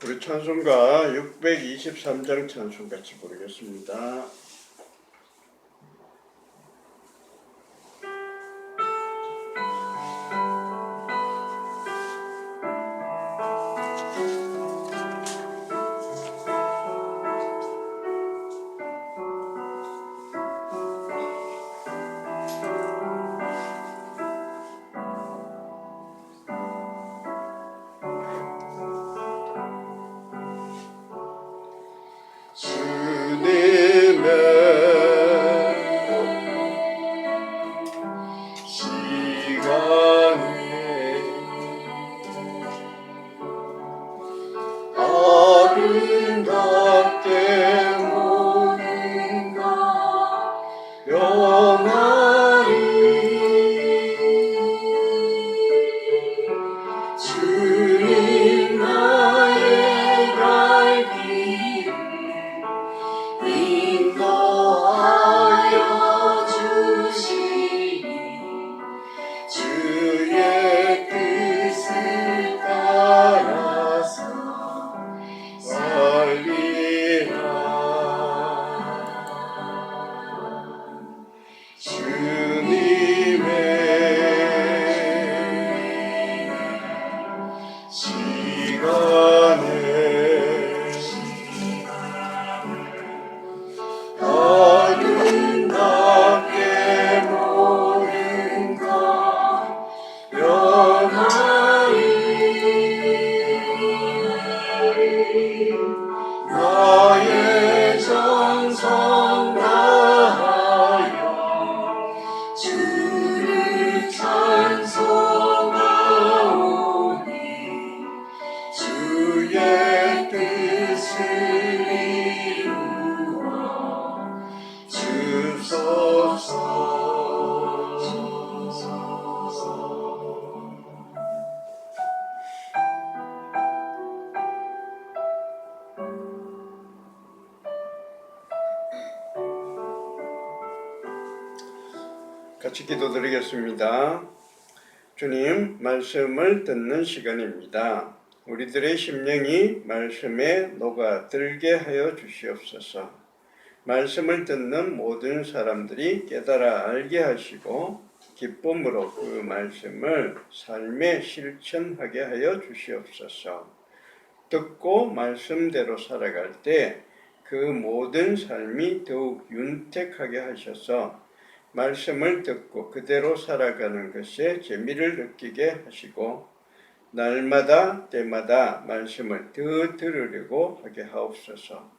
우리 찬송가 623장 찬송 같이 부르겠습니다. 같이 기도드리겠습니다. 주님, 말씀을 듣는 시간입니다. 우리들의 심령이 말씀에 녹아들게 하여 주시옵소서. 말씀을 듣는 모든 사람들이 깨달아 알게 하시고 기쁨으로 그 말씀을 삶에 실천하게 하여 주시옵소서. 듣고 말씀대로 살아갈 때 그 모든 삶이 더욱 윤택하게 하셔서 말씀을 듣고 그대로 살아가는 것에 재미를 느끼게 하시고 날마다 때마다 말씀을 더 들으려고 하게 하옵소서.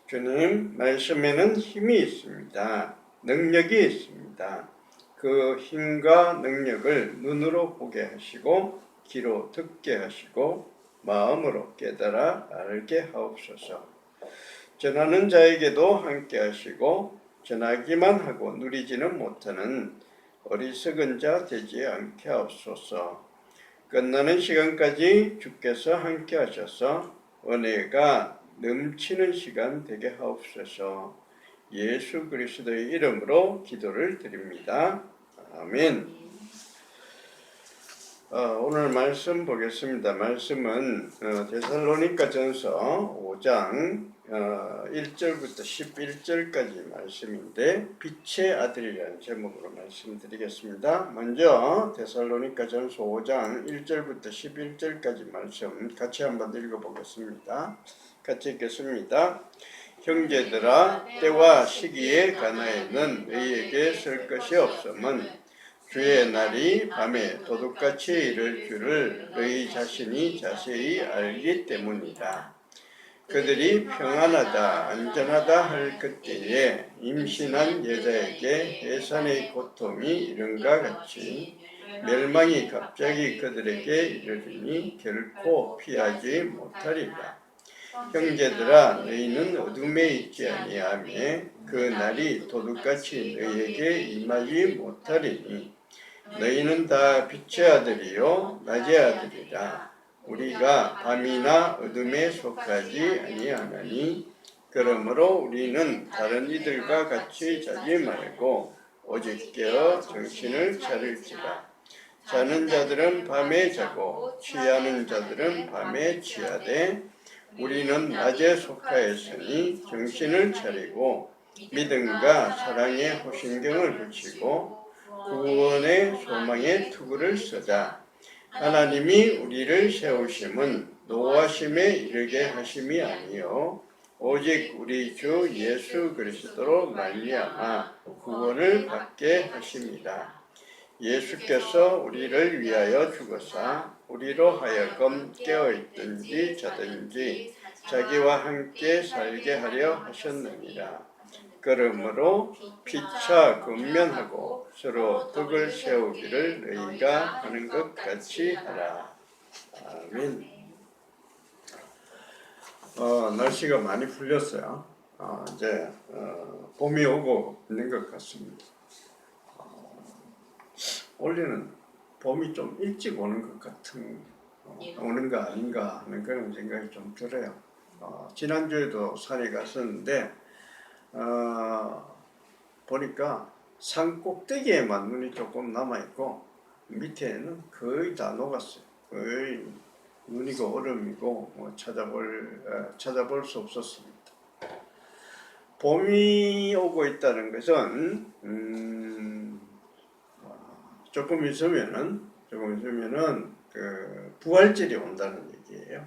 주님, 말씀에는 힘이 있습니다. 능력이 있습니다. 그 힘과 능력을 눈으로 보게 하시고 귀로 듣게 하시고 마음으로 깨달아 알게 하옵소서. 전하는 자에게도 함께 하시고 전하기만 하고 누리지는 못하는 어리석은 자 되지 않게 하옵소서. 끝나는 시간까지 주께서 함께 하셔서 은혜가 넘치는 시간 되게 하옵소서. 예수 그리스도의 이름으로 기도를 드립니다. 아멘. 오늘 말씀 보겠습니다. 말씀은 데살로니가전서 5장 1절부터 11절까지 말씀인데 빛의 아들이라는 제목으로 말씀드리겠습니다. 먼저 데살로니가전서 5장 1절부터 11절까지 말씀 같이 한번 읽어보겠습니다. 같이 읽겠습니다. 형제들아, 때와 시기에 가나에는 너희에게 쓸 것이 없음은 주의 날이 밤에 도둑같이 이를 줄을 너희 자신이 자세히 알기 때문이다. 그들이 평안하다 안전하다 할 그때에 임신한 여자에게 해산의 고통이 이른과 같이 멸망이 갑자기 그들에게 이르리니 결코 피하지 못하리라. 형제들아, 너희는 어둠에 있지 아니하며 그 날이 도둑같이 너희에게 임하지 못하리니 너희는 다 빛의 아들이요 낮의 아들이라. 우리가 밤이나 어둠에 속하지 아니하나니 그러므로 우리는 다른 이들과 같이 자지 말고 오직 깨어 정신을 차릴지라. 자는 자들은 밤에 자고 취하는 자들은 밤에 취하되 우리는 낮에 속하였으니 정신을 차리고 믿음과 사랑에 호신경을 붙이고 구원의 소망의 투구를 쓰자. 하나님이 우리를 세우심은 노하심에 이르게 하심이 아니요 오직 우리 주 예수 그리스도로 말미암아 구원을 받게 하심이다. 예수께서 우리를 위하여 죽으사 우리로 하여금 깨어있든지 자든지 자기와 함께 살게 하려 하셨느니라. 그러므로 피차 근면하고 서로 덕을 세우기를 너희가 하는 것 같이 하라. 아멘. 날씨가 많이 풀렸어요. 이제 봄이 오고 있는 것 같습니다. 올해는 봄이 좀 일찍 오는 것 같은 오는 거 아닌가 하는 그런 생각이 좀 들어요. 지난주에도 산에 갔었는데 보니까 산 꼭대기에만 눈이 조금 남아있고 밑에는 거의 다 녹았어요. 거의 눈이고 얼음이고 찾아볼 수 없었습니다. 봄이 오고 있다는 것은 조금 있으면은 그 부활절이 온다는 얘기예요.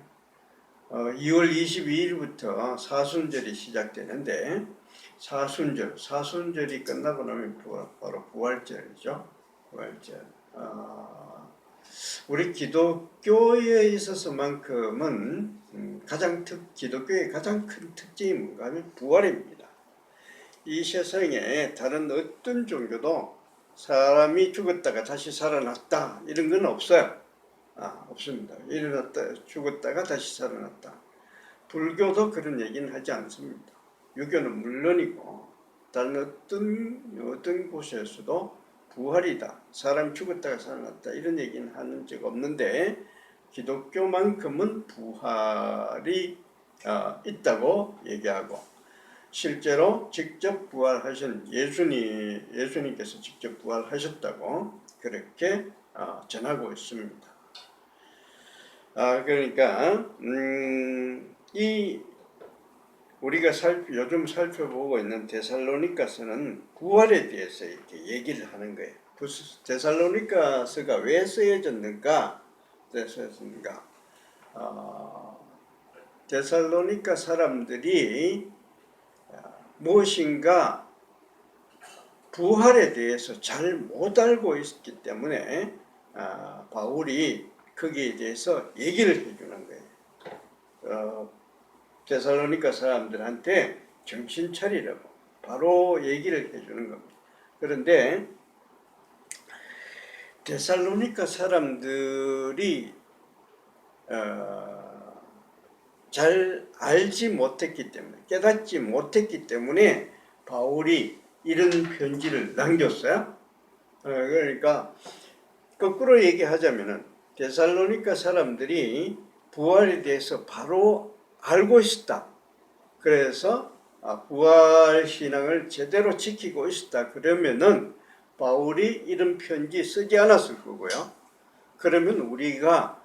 2월 22일부터 사순절이 시작되는데 사순절이 끝나고 나면 바로 부활절이죠. 부활절. 우리 기독교에 있어서만큼은 기독교의 가장 큰 특징이 뭔가 하면 부활입니다. 이 세상에 다른 어떤 종교도 사람이 죽었다가 다시 살아났다 이런 건 없어요. 없습니다. 일어났다 죽었다가 다시 살아났다. 불교도 그런 얘기는 하지 않습니다. 유교는 물론이고 다른 어떤 곳에서도 부활이다, 사람 죽었다가 살아났다 이런 얘기는 하는 적 없는데 기독교만큼은 부활이 있다고 얘기하고 실제로 직접 부활하신 예수님께서 직접 부활하셨다고 그렇게 전하고 있습니다. 그러니까 이 우리가 요즘 살펴보고 있는 데살로니가서는 부활에 대해서 이렇게 얘기를 하는 거예요. 데살로니가서가 왜 쓰여졌는가? 데살로니가 사람들이 무엇인가 부활에 대해서 잘 못 알고 있기 때문에 바울이 거기에 대해서 얘기를 해주는 거예요. 데살로니가 사람들한테 정신 차리라고 바로 얘기를 해주는 겁니다. 그런데 데살로니가 사람들이 잘 알지 못했기 때문에 깨닫지 못했기 때문에 바울이 이런 편지를 남겼어요. 그러니까 거꾸로 얘기하자면은 데살로니가 사람들이 부활에 대해서 바로 알고 있었다. 그래서 부활 신앙을 제대로 지키고 있었다. 그러면은 바울이 이런 편지 쓰지 않았을 거고요. 그러면 우리가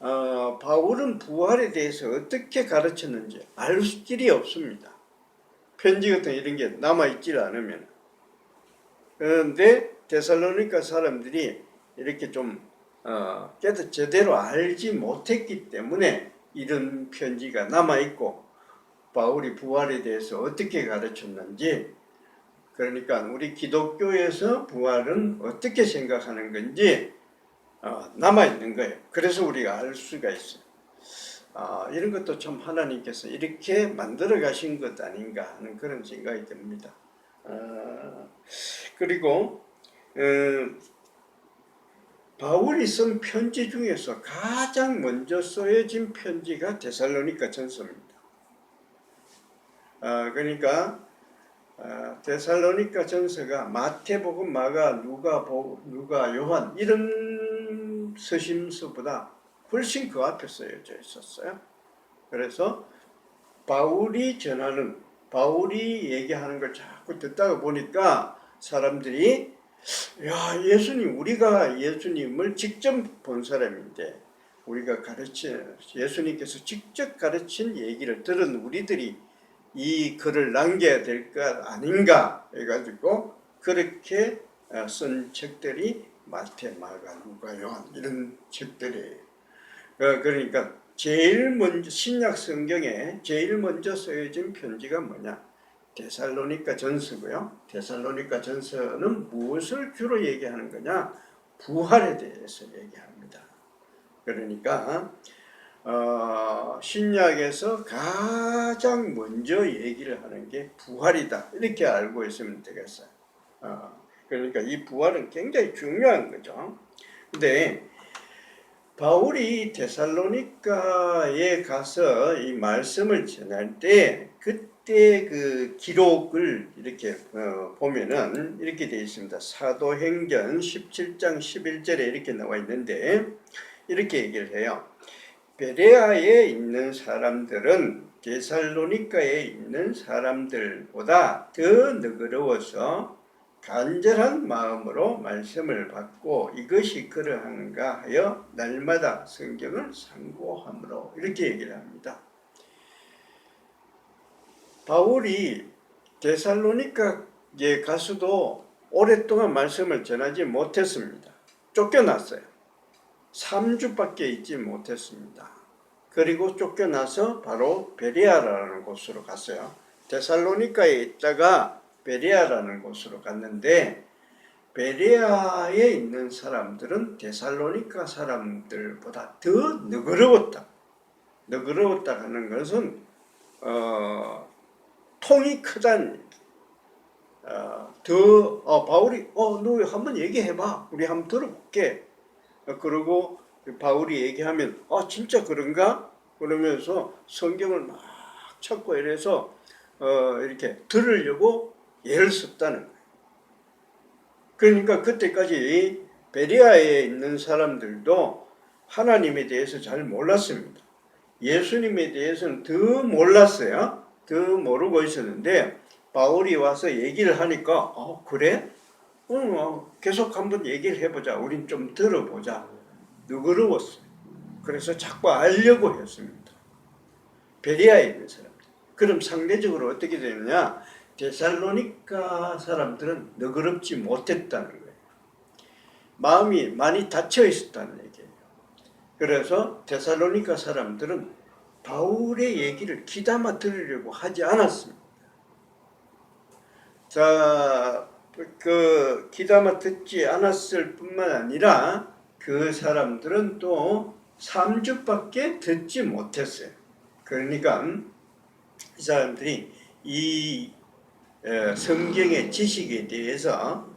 바울은 부활에 대해서 어떻게 가르쳤는지 알 길이 없습니다. 편지 같은 이런 게 남아있질 않으면. 그런데 데살로니가 사람들이 이렇게 좀 제대로 알지 못했기 때문에 이런 편지가 남아있고 바울이 부활에 대해서 어떻게 가르쳤는지, 그러니까 우리 기독교에서 부활은 어떻게 생각하는 건지 남아있는 거예요. 그래서 우리가 알 수가 있어요. 이런 것도 참 하나님께서 이렇게 만들어 가신 것 아닌가 하는 그런 생각이 듭니다. 그리고 바울이 쓴 편지 중에서 가장 먼저 쓰여진 편지가 데살로니가 전서입니다. 그러니까 데살로니가 전서가 마태복음, 마가, 누가, 요한 이런 서신서보다 훨씬 그 앞에 쓰여져 있었어요. 그래서 바울이 얘기하는 걸 자꾸 듣다가 보니까 사람들이 우리가 예수님을 직접 본 사람인데 우리가 예수님께서 직접 가르친 얘기를 들은 우리들이 이 글을 남겨야 될 것 아닌가 해가지고 그렇게 쓴 책들이 마태, 마가, 누가, 요한 이런 책들이에요. 그러니까 제일 먼저 신약 성경에 제일 먼저 쓰여진 편지가 뭐냐? 데살로니가 전서고요. 데살로니가 전서는 무엇을 주로 얘기하는 거냐? 부활에 대해서 얘기합니다. 그러니까 신약에서 가장 먼저 얘기를 하는 게 부활이다. 이렇게 알고 있으면 되겠어요. 그러니까 이 부활은 굉장히 중요한 거죠. 근데 바울이 데살로니가에 가서 이 말씀을 전할 때 그때 그 기록을 이렇게 보면은 이렇게 되어 있습니다. 사도행전 17장 11절에 이렇게 나와 있는데 이렇게 얘기를 해요. 베레아에 있는 사람들은 데살로니가에 있는 사람들보다 더 너그러워서 간절한 마음으로 말씀을 받고 이것이 그러한가 하여 날마다 성경을 상고함으로 이렇게 얘기를 합니다. 바울이 데살로니가에 가서도 오랫동안 말씀을 전하지 못했습니다. 쫓겨났어요. 3주밖에 있지 못했습니다. 그리고 쫓겨나서 바로 베레아라는 곳으로 갔어요. 데살로니가에 있다가 베레아라는 곳으로 갔는데 베레아에 있는 사람들은 데살로니가 사람들보다 더 너그러웠다. 너그러웠다 하는 것은 통이 크다는 바울이 너 한번 얘기해봐. 우리 한번 들어볼게. 그러고 바울이 얘기하면 진짜 그런가? 그러면서 성경을 막 찾고 이래서 이렇게 들으려고 애를 썼다는 거예요. 그러니까 그때까지 베레아에 있는 사람들도 하나님에 대해서 잘 몰랐습니다. 예수님에 대해서는 더 몰랐어요. 더 모르고 있었는데 바울이 와서 얘기를 하니까 그래? 계속 한번 얘기를 해보자. 우린 좀 들어보자. 너그러웠어요. 그래서 자꾸 알려고 했습니다. 베레아에 있는 사람들. 그럼 상대적으로 어떻게 되느냐? 데살로니가 사람들은 너그럽지 못했다는 거예요. 마음이 많이 닫혀 있었다는 얘기예요. 그래서 데살로니가 사람들은 바울의 얘기를 귀담아 들으려고 하지 않았습니다. 자, 그 귀담아 듣지 않았을 뿐만 아니라 그 사람들은 또 3주밖에 듣지 못했어요. 그러니까 이 사람들이 이 성경의 지식에 대해서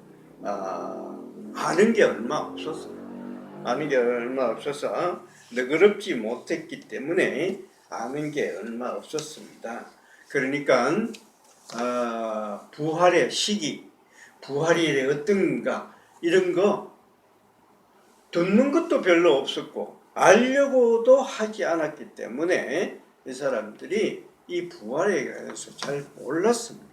아는 게 얼마 없었어요. 아는 게 얼마 없어서 너그럽지 못했기 때문에 아는 게 얼마 없었습니다. 그러니까 부활의 시기, 부활이 어떤가 이런 거 듣는 것도 별로 없었고 알려고도 하지 않았기 때문에 이 사람들이 이 부활에 관해서 잘 몰랐습니다.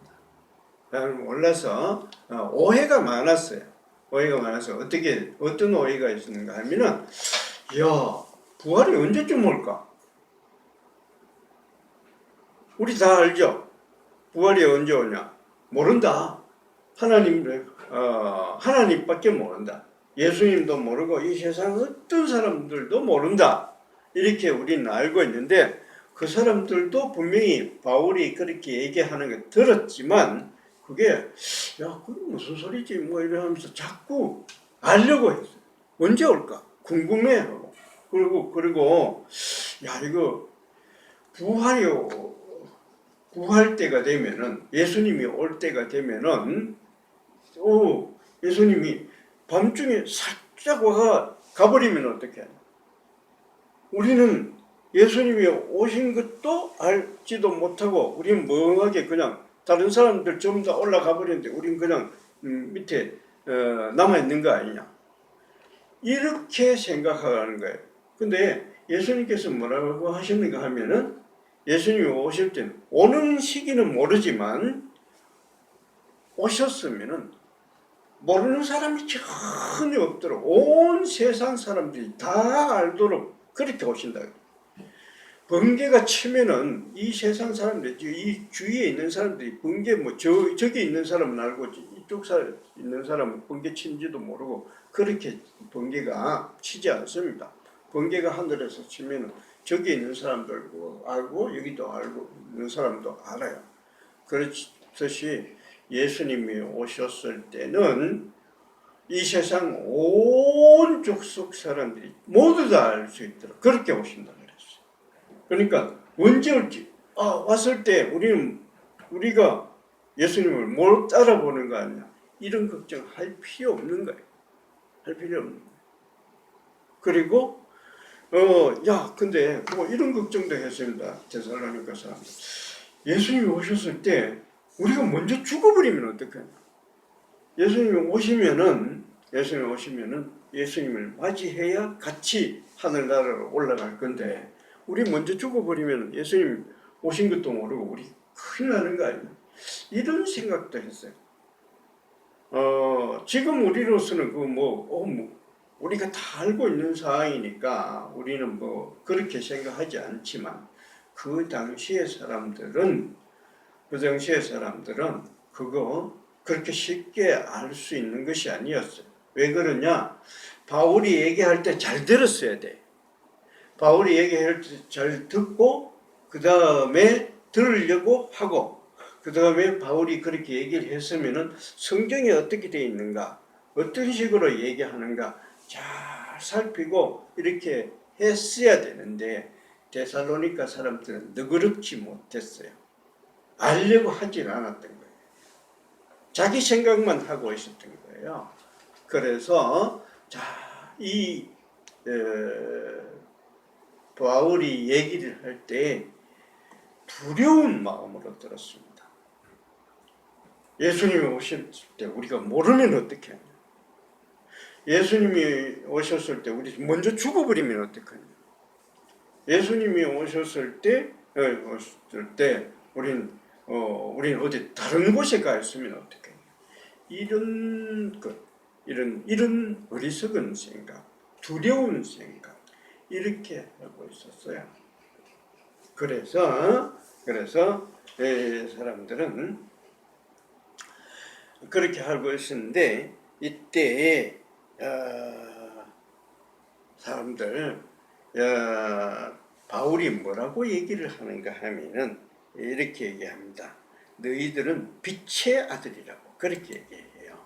몰라서 오해가 많았어요. 오해가 많아서 어떤 오해가 있었는가 하면은 부활이 언제쯤 올까? 우리 다 알죠? 부활이 언제 오냐? 모른다. 하나님밖에 모른다. 예수님도 모르고 이 세상 어떤 사람들도 모른다. 이렇게 우리는 알고 있는데 그 사람들도 분명히 바울이 그렇게 얘기하는 걸 들었지만 그게 그게 무슨 소리지 뭐 이러면서 자꾸 알려고 했어요. 언제 올까? 궁금해하고 그리고 이거 부활 때가 되면은 예수님이 올 때가 되면은 예수님이 밤중에 살짝 가버리면 어떻게 하냐? 우리는 예수님이 오신 것도 알지도 못하고 우리는 멍하게 그냥 다른 사람들 전부 다 올라가 버리는데 우리는 그냥 밑에 남아있는 거 아니냐? 이렇게 생각하는 거예요. 근데 예수님께서 뭐라고 하셨는가 하면은 예수님이 오실 때는 오는 시기는 모르지만 오셨으면은 모르는 사람이 전혀 없도록 온 세상 사람들이 다 알도록 그렇게 오신다. 번개가 치면은 이 세상 사람들, 이 주위에 있는 사람들이 번개 저기 있는 사람은 알고 이쪽 있는 사람은 번개 친지도 모르고 그렇게 번개가 치지 않습니다. 번개가 하늘에서 치면은 저기 있는 사람들도 알고 여기도 알고 있는 사람도 알아요. 그렇듯이 예수님이 오셨을 때는 이 세상 온 족속 사람들이 모두 다 알 수 있도록 그렇게 오신다 그랬어요. 그러니까 언제 올지 왔을 때 우리가 예수님을 못 따라보는 거 아니야. 이런 걱정할 필요 없는 거예요. 할 필요 없는 거예요. 그리고 근데 뭐 이런 걱정도 했습니다. 데살로니가 사람들. 예수님이 오셨을 때 우리가 먼저 죽어버리면 어떡하냐. 예수님이 오시면은 예수님을 맞이해야 같이 하늘나라로 올라갈 건데 우리 먼저 죽어버리면 예수님 오신 것도 모르고 우리 큰일 나는 거 아니에요. 이런 생각도 했어요. 지금 우리로서는 우리가 다 알고 있는 상황이니까 우리는 뭐 그렇게 생각하지 않지만 그 당시의 사람들은 그거 그렇게 쉽게 알 수 있는 것이 아니었어요. 왜 그러냐? 바울이 얘기할 때 잘 들었어야 돼. 바울이 얘기할 때 잘 듣고 그 다음에 들으려고 하고 그 다음에 바울이 그렇게 얘기를 했으면은 성경에 어떻게 되어 있는가, 어떤 식으로 얘기하는가 잘 살피고 이렇게 했어야 되는데 데살로니가 사람들은 너그럽지 못했어요. 알려고 하질 않았던 거예요. 자기 생각만 하고 있었던 거예요. 그래서 이 바울이 얘기를 할 때 두려운 마음으로 들었습니다. 예수님이 오실 때 우리가 모르면 어떻게 하냐. 예수님이 오셨을 때 우리 먼저 죽어버리면 어떡하냐. 예수님이 오셨을 때 우린 어디 다른 곳에 가 있으면 어떡해. 이런 어리석은 생각, 두려운 생각 이렇게 하고 있었어요. 그래서 사람들은 그렇게 하고 있었는데 이때 사람들 바울이 뭐라고 얘기를 하는가 하면은 이렇게 얘기합니다. 너희들은 빛의 아들이라고 그렇게 얘기해요.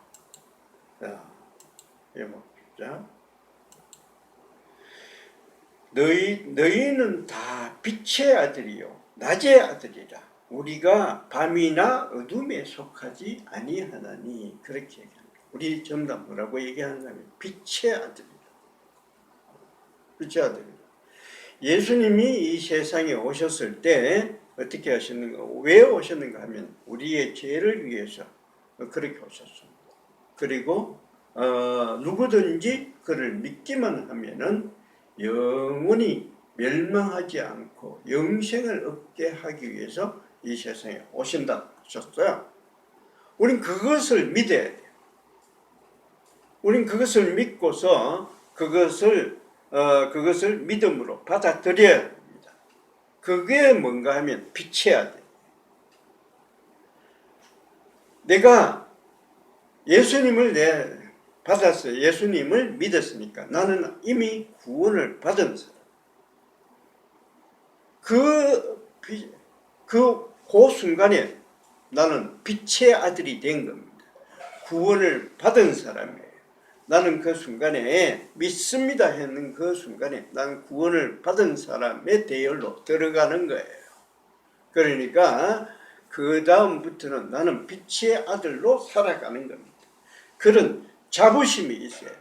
자, 너희는 다 빛의 아들이요 낮의 아들이라. 우리가 밤이나 어둠에 속하지 아니하나니 그렇게 얘기합니다. 우리 전부 다 뭐라고 얘기하는가 하면 빛의 아들이다. 빛의 아들이다. 예수님이 이 세상에 오셨을 때 어떻게 하셨는가? 왜 오셨는가 하면 우리의 죄를 위해서 그렇게 오셨습니다. 그리고 누구든지 그를 믿기만 하면은 영원히 멸망하지 않고 영생을 얻게 하기 위해서 이 세상에 오신다 하셨어요. 우린 그것을 믿어야 돼요. 우린 그것을 믿고서 그것을 믿음으로 받아들여야 합니다. 그게 뭔가 하면 빛의 아들. 내가 예수님을 받았어요. 예수님을 믿었으니까 나는 이미 구원을 받은 사람. 그 순간에 나는 빛의 아들이 된 겁니다. 구원을 받은 사람이에요. 나는 그 순간에 믿습니다 했는 그 순간에 나는 구원을 받은 사람의 대열로 들어가는 거예요. 그러니까 그 다음부터는 나는 빛의 아들로 살아가는 겁니다. 그런 자부심이 있어야 돼요.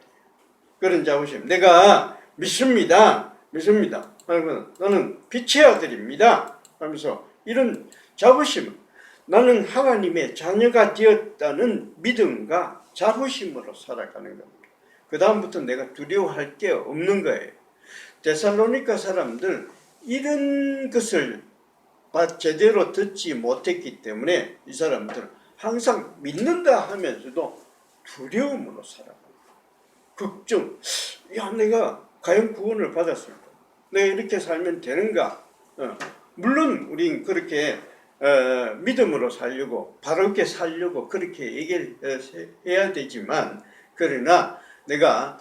그런 자부심. 내가 믿습니다. 나는 빛의 아들입니다. 하면서 이런 자부심. 나는 하나님의 자녀가 되었다는 믿음과 자부심으로 살아가는 겁니다. 그 다음부터 내가 두려워할 게 없는 거예요. 데살로니가 사람들 이런 것을 제대로 듣지 못했기 때문에 이 사람들은 항상 믿는다 하면서도 두려움으로 살아갑니다. 걱정. 내가 과연 구원을 받았을까? 내가 이렇게 살면 되는가? 물론 우린 그렇게 믿음으로 살려고 바르게 살려고 그렇게 얘기를 해야 되지만, 그러나 내가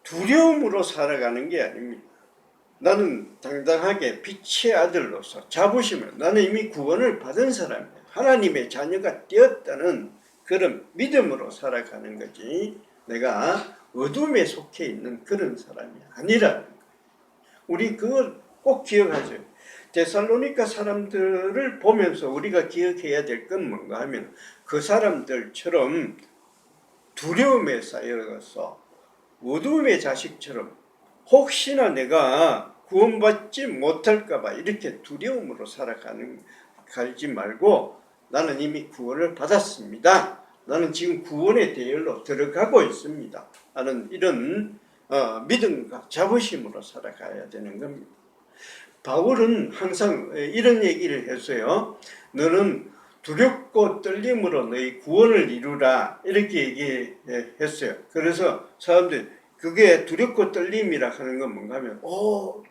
두려움으로 살아가는 게 아닙니다. 나는 당당하게 빛의 아들로서 자부심을, 나는 이미 구원을 받은 사람이야, 하나님의 자녀가 되었다는 그런 믿음으로 살아가는 거지, 내가 어둠에 속해 있는 그런 사람이 아니라는 거예요. 우리 그걸 꼭 기억하세요. 데살로니가 사람들을 보면서 우리가 기억해야 될 건 뭔가 하면, 그 사람들처럼 두려움에 쌓여서 어둠의 자식처럼 혹시나 내가 구원받지 못할까봐 이렇게 두려움으로 살지 말고, 나는 이미 구원을 받았습니다, 나는 지금 구원의 대열로 들어가고 있습니다 하는 이런 믿음과 자부심으로 살아가야 되는 겁니다. 바울은 항상 이런 얘기를 했어요. 너는 두렵고 떨림으로 너희 구원을 이루라, 이렇게 얘기했어요. 그래서 사람들이 그게 두렵고 떨림이라 하는 건 뭔가 하면,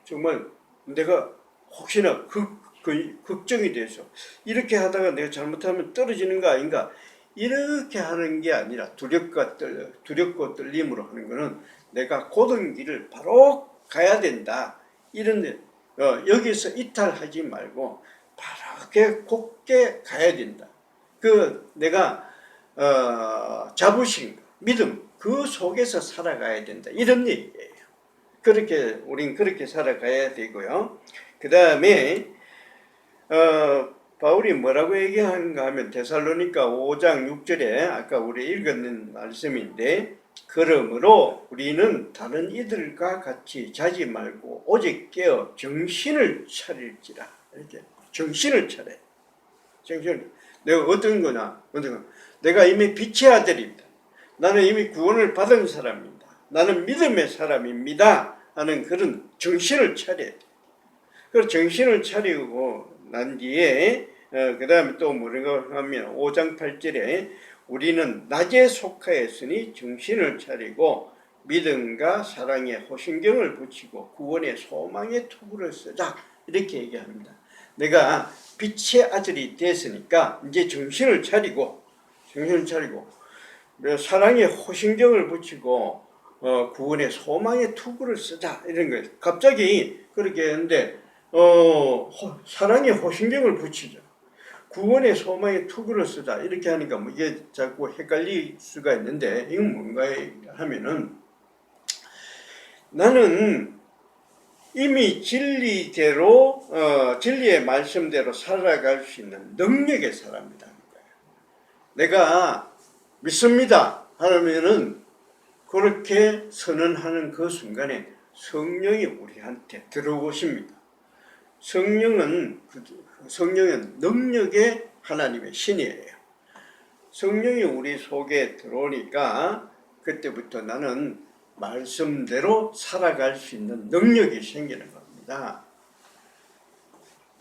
정말 내가 혹시나 걱정이 돼서 이렇게 하다가 내가 잘못하면 떨어지는 거 아닌가, 이렇게 하는 게 아니라, 두렵고 떨림으로 하는 거는 내가 고든 길을 바로 가야 된다, 이런 여기서 이탈하지 말고 바르게 곱게 가야 된다. 내가 자부심, 믿음, 그 속에서 살아가야 된다, 이런 얘기예요. 우린 그렇게 살아가야 되고요. 그 다음에 바울이 뭐라고 얘기하는가 하면, 데살로니가 5장 6절에 아까 우리 읽었는 말씀인데, 그러므로 우리는 다른 이들과 같이 자지 말고 오직 깨어 정신을 차릴지라. 이렇게 정신을 차려. 내가 어떤 거냐? 내가 이미 빛의 아들입니다, 나는 이미 구원을 받은 사람입니다, 나는 믿음의 사람입니다 하는 그런 정신을 차려야 돼. 그래서 정신을 차리고 난 뒤에 그 다음에 또 뭐라고 하면 5장 8절에 우리는 낮에 속하였으니 정신을 차리고 믿음과 사랑에 호신경을 붙이고 구원의 소망의 투구를 쓰자, 이렇게 얘기합니다. 내가 빛의 아들이 됐으니까 이제 정신을 차리고 사랑에 호신경을 붙이고 구원의 소망의 투구를 쓰자, 이런 거예요. 갑자기 그렇게 했는데 사랑에 호신경을 붙이자, 구원의 소망의 투구를 쓰자, 이렇게 하니까 이게 자꾸 헷갈릴 수가 있는데, 이건 뭔가 하면은, 나는 이미 진리대로 진리의 말씀대로 살아갈 수 있는 능력의 사람이라는 거예요. 내가 믿습니다 하면은 그렇게 선언하는 그 순간에 성령이 우리한테 들어오십니다. 성령은 능력의 하나님의 신이에요. 성령이 우리 속에 들어오니까 그때부터 나는 말씀대로 살아갈 수 있는 능력이 생기는 겁니다.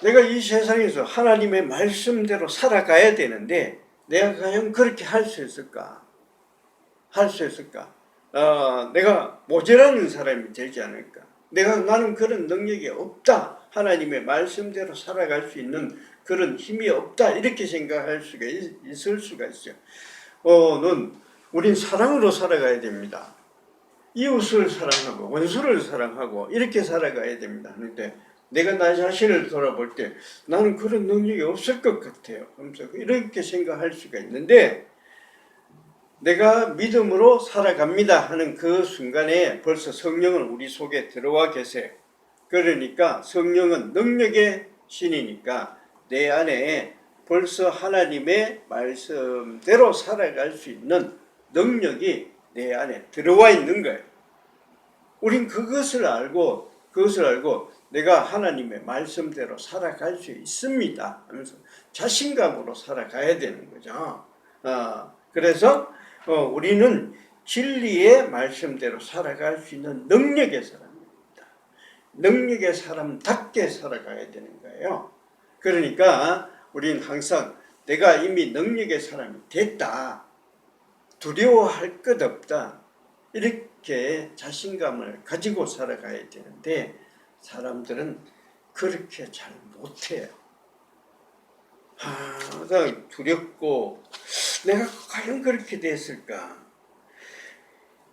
내가 이 세상에서 하나님의 말씀대로 살아가야 되는데 내가 과연 그렇게 할 수 있을까? 내가 모자라는 사람이 되지 않을까? 나는 그런 능력이 없다, 하나님의 말씀대로 살아갈 수 있는 그런 힘이 없다, 이렇게 생각할 수가 있을 수가 있어요. 우린 사랑으로 살아가야 됩니다. 이웃을 사랑하고 원수를 사랑하고 이렇게 살아가야 됩니다 하는데, 내가 나 자신을 돌아볼 때 나는 그런 능력이 없을 것 같아요. 이렇게 생각할 수가 있는데, 내가 믿음으로 살아갑니다 하는 그 순간에 벌써 성령은 우리 속에 들어와 계세요. 그러니까 성령은 능력의 신이니까 내 안에 벌써 하나님의 말씀대로 살아갈 수 있는 능력이 내 안에 들어와 있는 거예요. 우린 그것을 알고 내가 하나님의 말씀대로 살아갈 수 있습니다 하면서 자신감으로 살아가야 되는 거죠. 그래서 우리는 진리의 말씀대로 살아갈 수 있는 능력의 사람입니다. 능력의 사람답게 살아가야 되는 거예요. 그러니까 우리는 항상 내가 이미 능력의 사람이 됐다, 두려워할 것 없다, 이렇게 자신감을 가지고 살아가야 되는데, 사람들은 그렇게 잘 못해요. 항상 두렵고 내가 과연 그렇게 됐을까?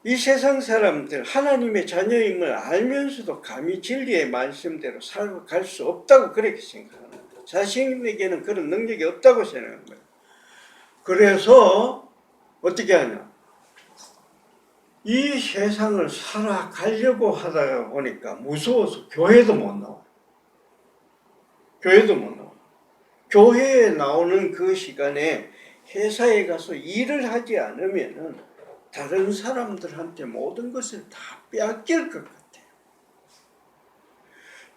이 세상 사람들 하나님의 자녀임을 알면서도 감히 진리의 말씀대로 살아갈 수 없다고 그렇게 생각합니다. 자신에게는 그런 능력이 없다고 생각하는 거예요. 그래서 어떻게 하냐? 이 세상을 살아가려고 하다가 보니까 무서워서 교회도 못 나와요. 교회도 못 나와요. 교회에 나오는 그 시간에 회사에 가서 일을 하지 않으면은 다른 사람들한테 모든 것을 다 빼앗길 것 같아요.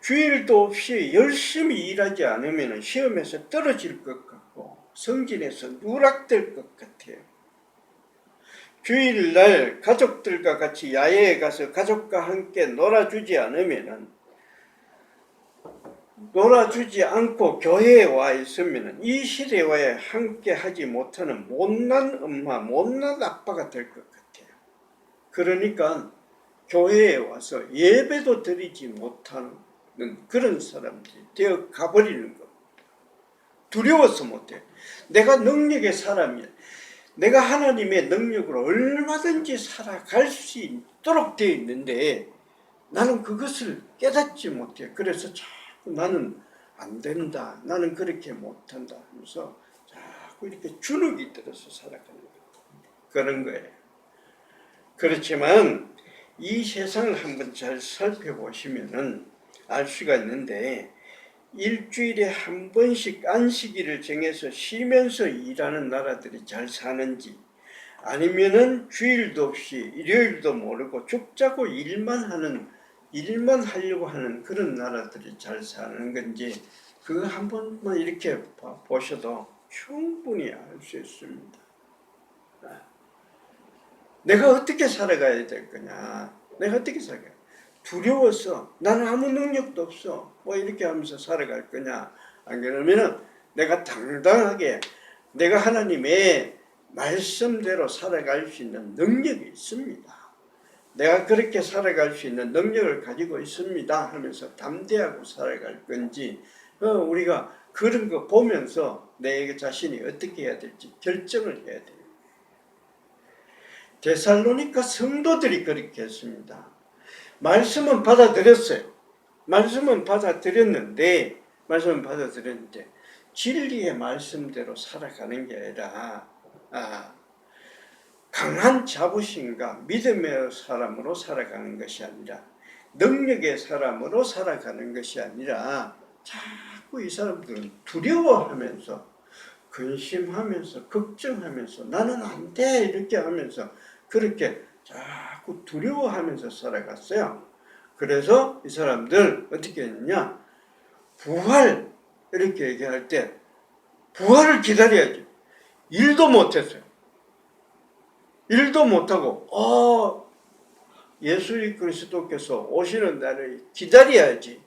주일도 없이 열심히 일하지 않으면 시험에서 떨어질 것 같고 성진에서 누락될 것 같아요. 주일날 가족들과 같이 야외에 가서 가족과 함께 놀아주지 않고 교회에 와 있으면 이 시대와에 함께 하지 못하는 못난 엄마, 못난 아빠가 될 것 같아요. 그러니까 교회에 와서 예배도 드리지 못하는 그런 사람들이 되어 가버리는 겁니다. 두려워서 못해요. 내가 능력의 사람이야. 내가 하나님의 능력으로 얼마든지 살아갈 수 있도록 되어 있는데 나는 그것을 깨닫지 못해요. 그래서 자꾸 나는 안 된다. 나는 그렇게 못한다 하면서 자꾸 이렇게 주눅이 들어서 살아가는 그런 거예요. 그렇지만 이 세상을 한번 잘 살펴보시면은 알 수가 있는데 일주일에 한 번씩 안식일을 정해서 쉬면서 일하는 나라들이 잘 사는지 아니면은 주일도 없이 일요일도 모르고 죽자고 일만 하려고 하는 그런 나라들이 잘 사는 건지 그거 한 번만 이렇게 보셔도 충분히 알 수 있습니다. 내가 어떻게 살아가야 될 거냐? 내가 어떻게 살아가야 두려워서 나는 아무 능력도 없어. 뭐 이렇게 하면서 살아갈 거냐? 안 그러면은 내가 당당하게 내가 하나님의 말씀대로 살아갈 수 있는 능력이 있습니다. 내가 그렇게 살아갈 수 있는 능력을 가지고 있습니다 하면서 담대하고 살아갈 건지 우리가 그런 거 보면서 내 자신이 어떻게 해야 될지 결정을 해야 돼요. 데살로니가 성도들이 그렇게 했습니다. 말씀은 받아들였어요. 말씀은 받아들였는데 진리의 말씀대로 살아가는 게 아니라 강한 자부심과 믿음의 사람으로 살아가는 것이 아니라 능력의 사람으로 살아가는 것이 아니라 자꾸 이 사람들은 두려워하면서 근심하면서 걱정하면서 나는 안 돼 이렇게 하면서 그렇게 자꾸 두려워하면서 살아갔어요. 그래서 이 사람들 어떻게 했느냐? 부활 이렇게 얘기할 때 부활을 기다려야지. 일도 못했어요. 일도 못하고 예수 그리스도께서 오시는 날을 기다려야지.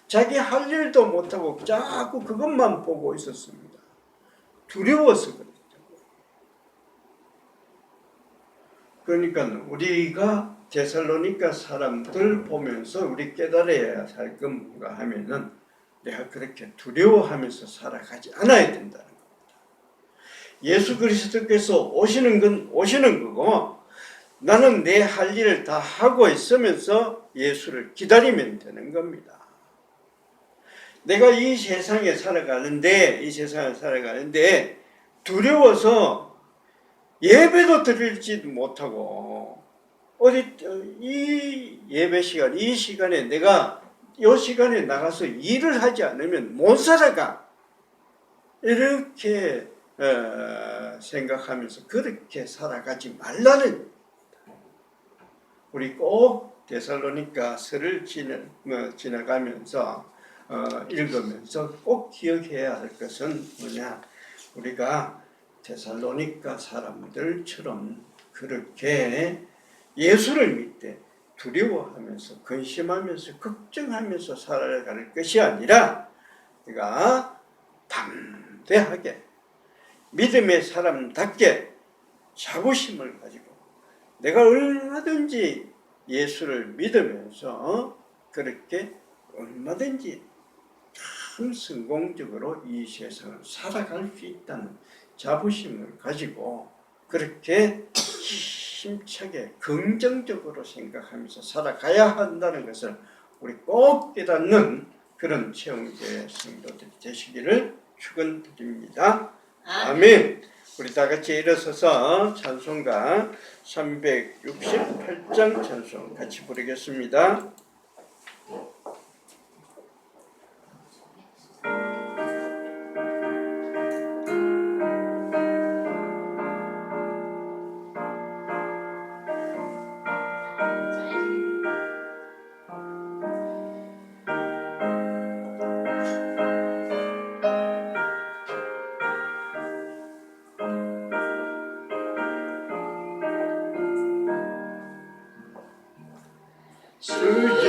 자기 할 일도 못하고 자꾸 그것만 보고 있었습니다. 두려워서 그랬죠. 그러니까 우리가 데살로니가 사람들 보면서 우리 깨달아야 할 건 뭔가 하면은 내가 그렇게 두려워하면서 살아가지 않아야 된다는 겁니다. 예수 그리스도께서 오시는 건 오시는 거고 나는 내 할 일을 다 하고 있으면서 예수를 기다리면 되는 겁니다. 내가 이 세상에 살아가는데 두려워서 예배도 드리지도 못하고 이 예배 시간 이 시간에 내가 이 시간에 나가서 일을 하지 않으면 못 살아가 이렇게 생각하면서 그렇게 살아가지 말라는 우리 꼭 데살로니가서를 지나가면서 읽으면서 꼭 기억해야 할 것은 뭐냐? 우리가 데살로니가 사람들처럼 그렇게 예수를 믿되 두려워하면서 근심하면서 걱정하면서 살아가는 것이 아니라 우리가 담대하게 믿음의 사람답게 자부심을 가지고 내가 얼마든지 예수를 믿으면서 그렇게 얼마든지 참 성공적으로 이 세상을 살아갈 수 있다는 자부심을 가지고 그렇게 힘차게 긍정적으로 생각하면서 살아가야 한다는 것을 우리 꼭 깨닫는 그런 채용제 성도들이 되시기를 축원드립니다. 아멘. 우리 다 같이 일어서서 찬송가 368장 찬송 같이 부르겠습니다. 주